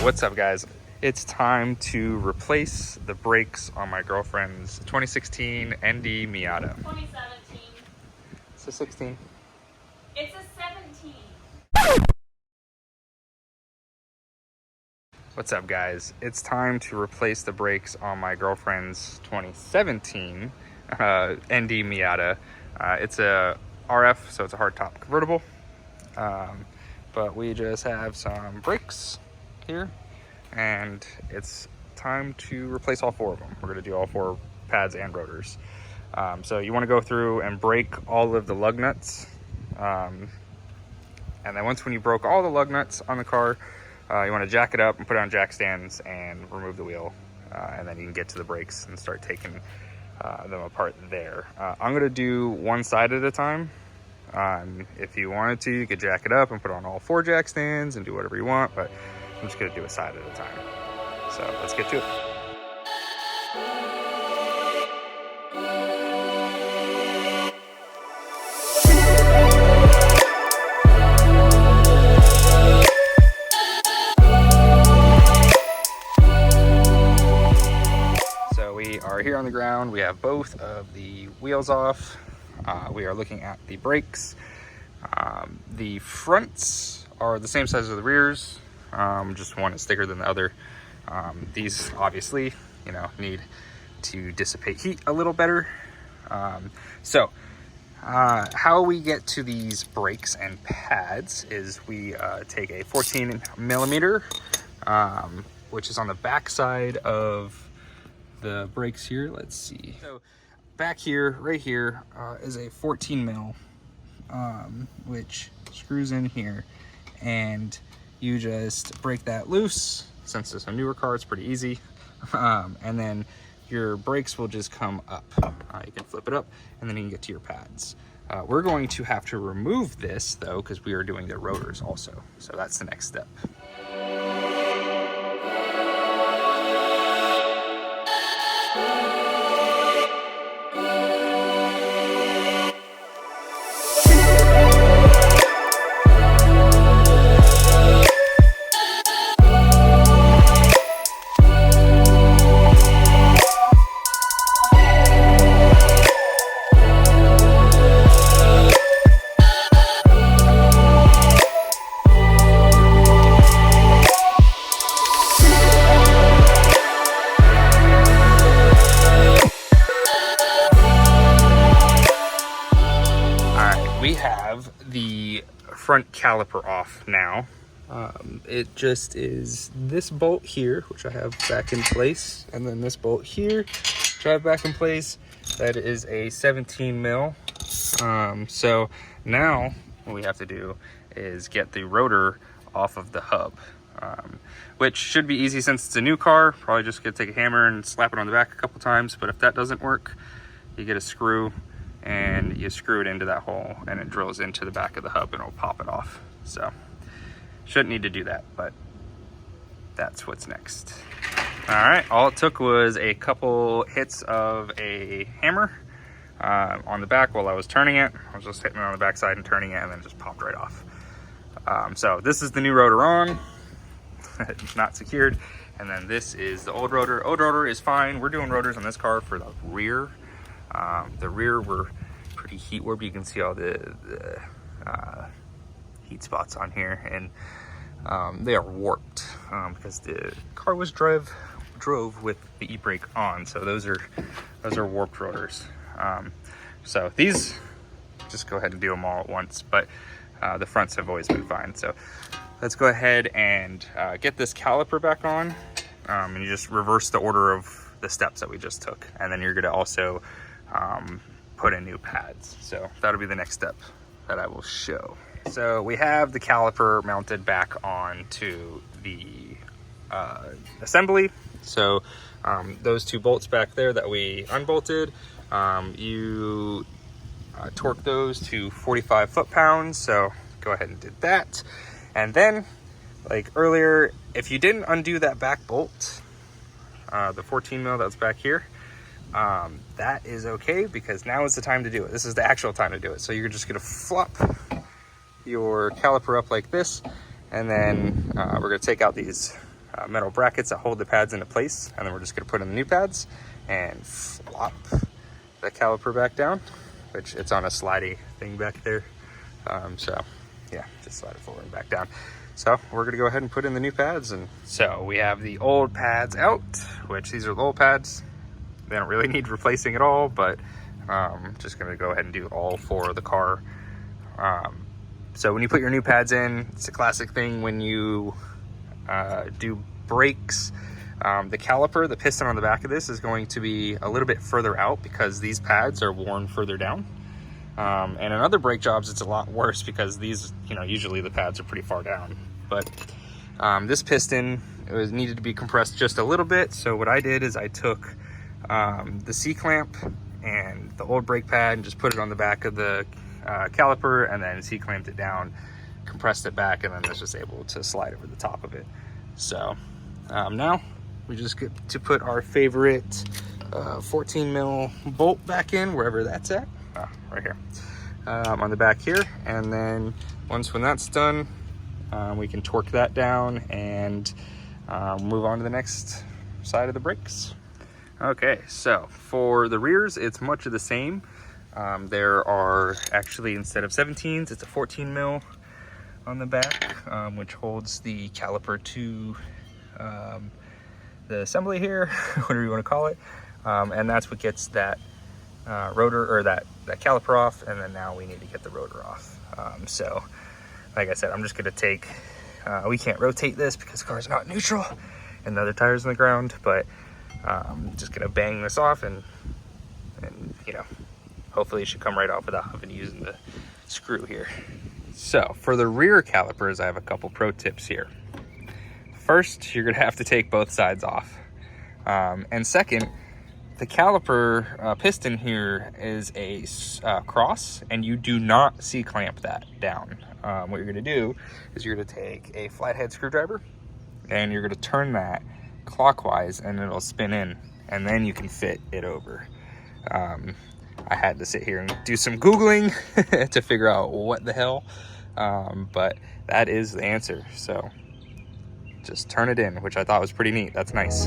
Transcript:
What's up, guys? It's time to replace the brakes on my girlfriend's 2016 ND Miata. 2017. It's a 16. It's a 17. What's up, guys? It's time to replace the brakes on my girlfriend's 2017 ND Miata. It's a RF, so it's a hardtop convertible. But we just have some brakes here, and it's time to replace all four of them. We're going to do all four pads and rotors. So you want to go through and break all of the lug nuts. And then when you broke all the lug nuts on the car, you want to jack it up and put it on jack stands and remove the wheel. And then you can get to the brakes and start taking them apart there. I'm going to do one side at a time. If you wanted to, you could jack it up and put on all four jack stands and do whatever you want, but I'm just going to do a side at a time. So let's get to it. So we are here on the ground. We have both of the wheels off. We are looking at the brakes. The fronts are the same size as the rears, just one is thicker than the other. These obviously, need to dissipate heat a little better. How we get to these brakes and pads is we take a 14 millimeter, which is on the back side of the brakes here. Let's see. So back here, right here, is a 14 mil, which screws in here, and you just break that loose. Since it's a newer car, it's pretty easy. And then your brakes will just come up. You can flip it up, and then you can get to your pads. We're going to have to remove this though, because we are doing the rotors also. So that's the next step. We have the front caliper off now. It just is this bolt here, which I have back in place, and then this bolt here, which I have back in place. That is a 17 mil. So now what we have to do is get the rotor off of the hub, which should be easy since it's a new car. Probably just gonna take a hammer and slap it on the back a couple times, but if that doesn't work, you get a screw and you screw it into that hole, and it drills into the back of the hub and it'll pop it off. So shouldn't need to do that, but that's what's next. All right, all it took was a couple hits of a hammer on the back while I was turning it. I was just hitting it on the back side and turning it, and then it just popped right off. So this is the new rotor on. It's not secured. And then this is the old rotor. Old rotor is fine. We're doing rotors on this car for the rear. The rear were pretty heat warped. You can see all the heat spots on here, and they are warped because the car was drove with the e-brake on. So those are warped rotors. So these, just go ahead and do them all at once, but the fronts have always been fine. So let's go ahead and get this caliper back on, and you just reverse the order of the steps that we just took, and then you're going to also put in new pads. So that'll be the next step that I will show. So we have the caliper mounted back onto the assembly. So those two bolts back there that we unbolted, you torque those to 45 foot-pounds. So go ahead and did that. And then, like earlier, if you didn't undo that back bolt, the 14 mil that's back here, that is okay, because now is the time to do it. This is the actual time to do it. So you're just gonna flop your caliper up like this, and then we're gonna take out these metal brackets that hold the pads into place, and then we're just going to put in the new pads and flop the caliper back down, which it's on a slidey thing back there. So yeah, just slide it forward and back down. So we're going to go ahead and put in the new pads. And so we have the old pads out, which these are the old pads. They don't really need replacing at all, but just going to go ahead and do all 4 of the car. So when you put your new pads in, it's a classic thing when you do brakes. The caliper, the piston on the back of this is going to be a little bit further out because these pads are worn further down. And in other brake jobs, it's a lot worse because these, usually the pads are pretty far down. But this piston, it needed to be compressed just a little bit. So what I did is I took the C-clamp and the old brake pad and just put it on the back of the caliper, and then C-clamped it down, compressed it back, and then it's just able to slide over the top of it. So now we just get to put our favorite 14 mil bolt back in, wherever that's at. Right here on the back here, and then when that's done, we can torque that down and move on to the next side of the brakes. Okay, so for the rears, it's much of the same. There are actually, instead of 17s, it's a 14 mil on the back, which holds the caliper to the assembly here, whatever you want to call it, and that's what gets that rotor, or that caliper off, and then now we need to get the rotor off. So like I said, I'm just going to take, we can't rotate this because the car's not neutral and the other tire's on the ground, but just going to bang this off, and hopefully it should come right off without having to use the screw here. So for the rear calipers, I have a couple pro tips here. First, you're going to have to take both sides off, and second, the caliper piston here is a cross, and you do not C-clamp that down. What you're going to do is you're going to take a flathead screwdriver, and you're going to turn that clockwise, and it'll spin in, and then you can fit it over. I had to sit here and do some Googling to figure out what the hell, but that is the answer. So just turn it in, which I thought was pretty neat. That's nice.